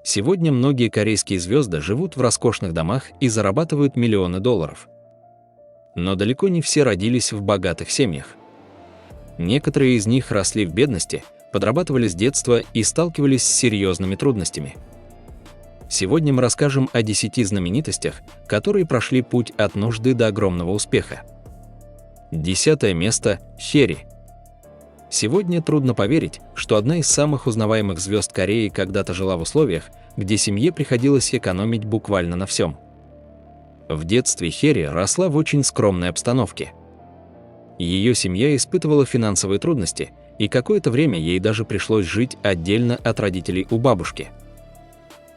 Сегодня многие корейские звезды живут в роскошных домах и зарабатывают миллионы долларов. Но далеко не все родились в богатых семьях. Некоторые из них росли в бедности, подрабатывали с детства и сталкивались с серьезными трудностями. Сегодня мы расскажем о 10 знаменитостях, которые прошли путь от нужды до огромного успеха. 10 место – Херри. Сегодня трудно поверить, что одна из самых узнаваемых звезд Кореи когда-то жила в условиях, где семье приходилось экономить буквально на всем. В детстве Херри росла в очень скромной обстановке. Ее семья испытывала финансовые трудности, и какое-то время ей даже пришлось жить отдельно от родителей у бабушки.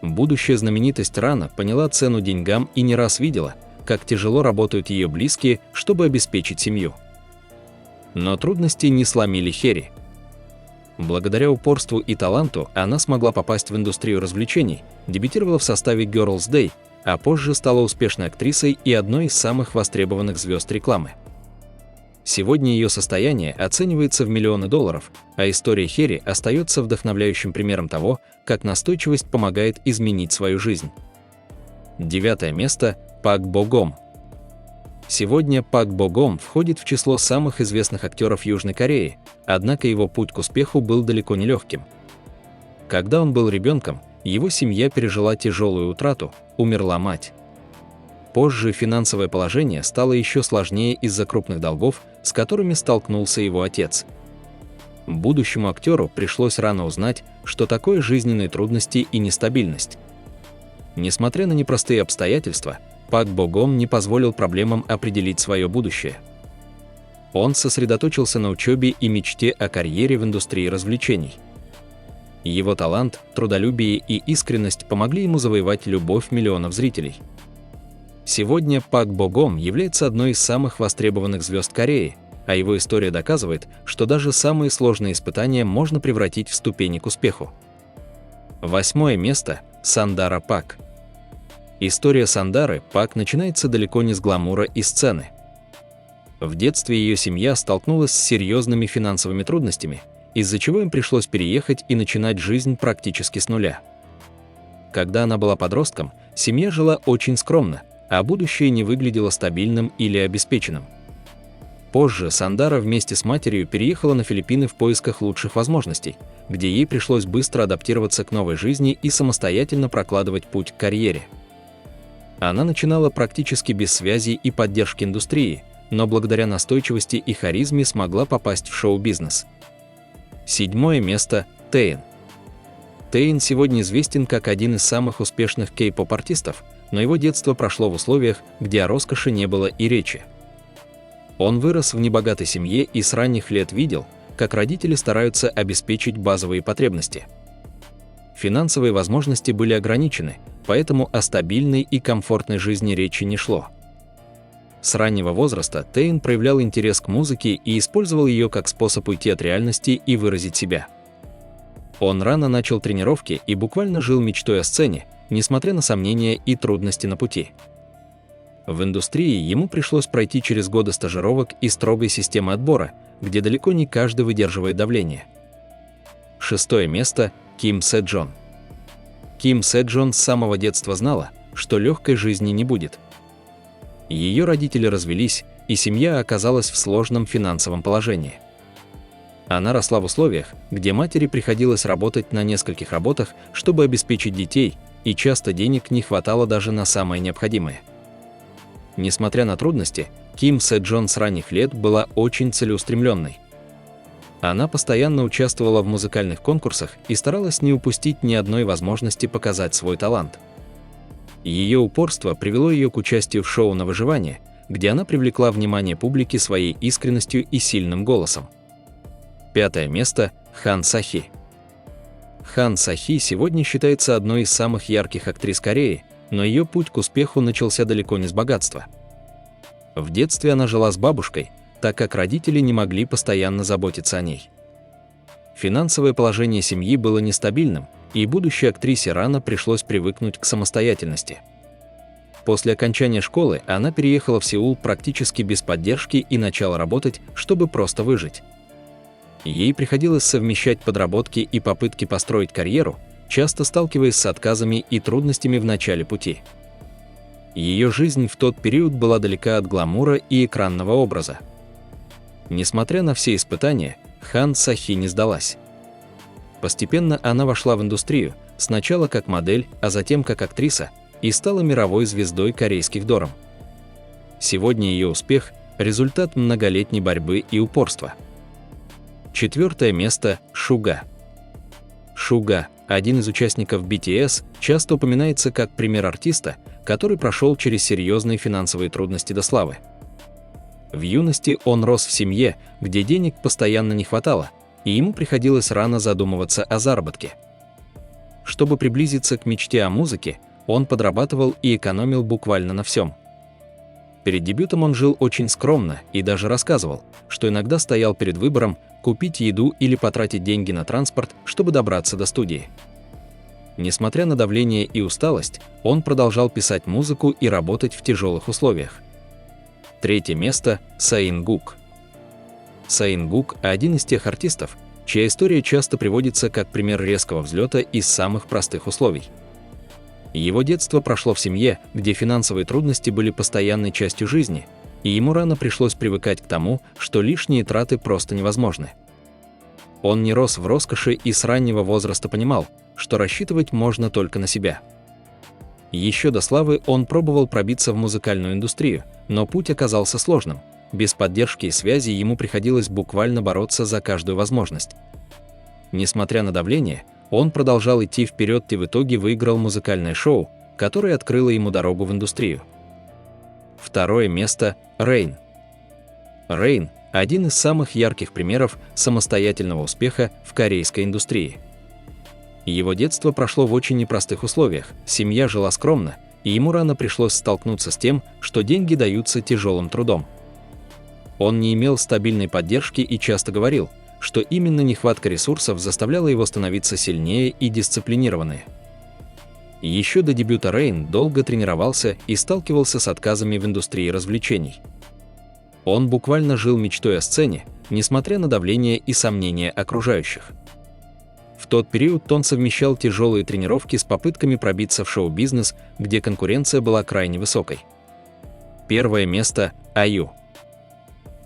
Будущая знаменитость рано поняла цену деньгам и не раз видела, как тяжело работают ее близкие, чтобы обеспечить семью. Но трудности не сломили Херри. Благодаря упорству и таланту она смогла попасть в индустрию развлечений, дебютировала в составе Girls' Day, а позже стала успешной актрисой и одной из самых востребованных звезд рекламы. Сегодня ее состояние оценивается в миллионы долларов, а история Херри остается вдохновляющим примером того, как настойчивость помогает изменить свою жизнь. 9 место – Пак Бо Гум. Сегодня Пак Бо Гум входит в число самых известных актеров Южной Кореи, однако его путь к успеху был далеко не легким. Когда он был ребенком, его семья пережила тяжелую утрату, умерла мать. Позже финансовое положение стало еще сложнее из-за крупных долгов, с которыми столкнулся его отец. Будущему актеру пришлось рано узнать, что такое жизненные трудности и нестабильность. Несмотря на непростые обстоятельства, Пак Бо Гум не позволил проблемам определить свое будущее. Он сосредоточился на учебе и мечте о карьере в индустрии развлечений. Его талант, трудолюбие и искренность помогли ему завоевать любовь миллионов зрителей. Сегодня Пак Бо Гум является одной из самых востребованных звезд Кореи, а его история доказывает, что даже самые сложные испытания можно превратить в ступени к успеху. 8 место – Сандара Пак. История Сандары Пак начинается далеко не с гламура и сцены. В детстве ее семья столкнулась с серьезными финансовыми трудностями, из-за чего им пришлось переехать и начинать жизнь практически с нуля. Когда она была подростком, семья жила очень скромно, а будущее не выглядело стабильным или обеспеченным. Позже Сандара вместе с матерью переехала на Филиппины в поисках лучших возможностей, где ей пришлось быстро адаптироваться к новой жизни и самостоятельно прокладывать путь к карьере. Она начинала практически без связей и поддержки индустрии, но благодаря настойчивости и харизме смогла попасть в шоу-бизнес. 7 место – Тэйн. Тэйн сегодня известен как один из самых успешных кей-поп-артистов, но его детство прошло в условиях, где о роскоши не было и речи. Он вырос в небогатой семье и с ранних лет видел, как родители стараются обеспечить базовые потребности. Финансовые возможности были ограничены, поэтому о стабильной и комфортной жизни речи не шло. С раннего возраста Тэйн проявлял интерес к музыке и использовал ее как способ уйти от реальности и выразить себя. Он рано начал тренировки и буквально жил мечтой о сцене, несмотря на сомнения и трудности на пути. В индустрии ему пришлось пройти через годы стажировок и строгой системы отбора, где далеко не каждый выдерживает давление. 6 место – Ким Се Джон. Ким Се Джон с самого детства знала, что легкой жизни не будет. Ее родители развелись, и семья оказалась в сложном финансовом положении. Она росла в условиях, где матери приходилось работать на нескольких работах, чтобы обеспечить детей, и часто денег не хватало даже на самое необходимое. Несмотря на трудности, Ким Се Джон с ранних лет была очень целеустремленной. Она постоянно участвовала в музыкальных конкурсах и старалась не упустить ни одной возможности показать свой талант. Ее упорство привело ее к участию в шоу на выживание, где она привлекла внимание публики своей искренностью и сильным голосом. 5 место – Хан Сахи. Хан Сахи сегодня считается одной из самых ярких актрис Кореи, но ее путь к успеху начался далеко не с богатства. В детстве она жила с бабушкой, так как родители не могли постоянно заботиться о ней. Финансовое положение семьи было нестабильным, и будущей актрисе рано пришлось привыкнуть к самостоятельности. После окончания школы она переехала в Сеул практически без поддержки и начала работать, чтобы просто выжить. Ей приходилось совмещать подработки и попытки построить карьеру, часто сталкиваясь с отказами и трудностями в начале пути. Ее жизнь в тот период была далека от гламура и экранного образа. Несмотря на все испытания, Хан Сахи не сдалась. Постепенно она вошла в индустрию, сначала как модель, а затем как актриса, и стала мировой звездой корейских дорам. Сегодня ее успех – результат многолетней борьбы и упорства. 4 место – Суга. Суга, один из участников BTS, часто упоминается как пример артиста, который прошел через серьезные финансовые трудности до славы. В юности он рос в семье, где денег постоянно не хватало, и ему приходилось рано задумываться о заработке. Чтобы приблизиться к мечте о музыке, он подрабатывал и экономил буквально на всем. Перед дебютом он жил очень скромно и даже рассказывал, что иногда стоял перед выбором купить еду или потратить деньги на транспорт, чтобы добраться до студии. Несмотря на давление и усталость, он продолжал писать музыку и работать в тяжелых условиях. 3 место – Саингук. Саингук – один из тех артистов, чья история часто приводится как пример резкого взлета из самых простых условий. Его детство прошло в семье, где финансовые трудности были постоянной частью жизни, и ему рано пришлось привыкать к тому, что лишние траты просто невозможны. Он не рос в роскоши и с раннего возраста понимал, что рассчитывать можно только на себя. Еще до славы он пробовал пробиться в музыкальную индустрию, но путь оказался сложным. Без поддержки и связи ему приходилось буквально бороться за каждую возможность. Несмотря на давление, он продолжал идти вперед и в итоге выиграл музыкальное шоу, которое открыло ему дорогу в индустрию. 2 место – Рейн. Рейн – один из самых ярких примеров самостоятельного успеха в корейской индустрии. Его детство прошло в очень непростых условиях, семья жила скромно, и ему рано пришлось столкнуться с тем, что деньги даются тяжелым трудом. Он не имел стабильной поддержки и часто говорил, что именно нехватка ресурсов заставляла его становиться сильнее и дисциплинированнее. Еще до дебюта Рейн долго тренировался и сталкивался с отказами в индустрии развлечений. Он буквально жил мечтой о сцене, несмотря на давление и сомнения окружающих. В тот период он совмещал тяжелые тренировки с попытками пробиться в шоу-бизнес, где конкуренция была крайне высокой. 1 место – IU.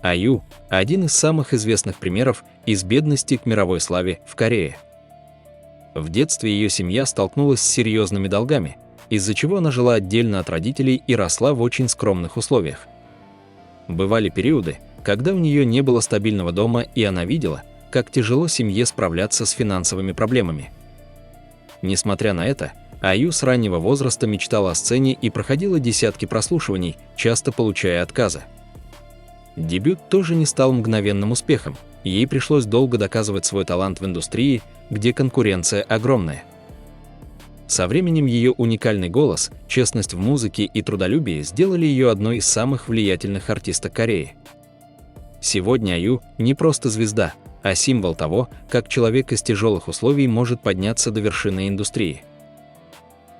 IU – один из самых известных примеров из бедности к мировой славе в Корее. В детстве ее семья столкнулась с серьезными долгами, из-за чего она жила отдельно от родителей и росла в очень скромных условиях. Бывали периоды, когда у нее не было стабильного дома, и она видела, как тяжело семье справляться с финансовыми проблемами. Несмотря на это, IU с раннего возраста мечтала о сцене и проходила десятки прослушиваний, часто получая отказы. Дебют тоже не стал мгновенным успехом, ей пришлось долго доказывать свой талант в индустрии, где конкуренция огромная. Со временем ее уникальный голос, честность в музыке и трудолюбие сделали ее одной из самых влиятельных артисток Кореи. Сегодня IU не просто звезда, а символ того, как человек из тяжелых условий может подняться до вершины индустрии.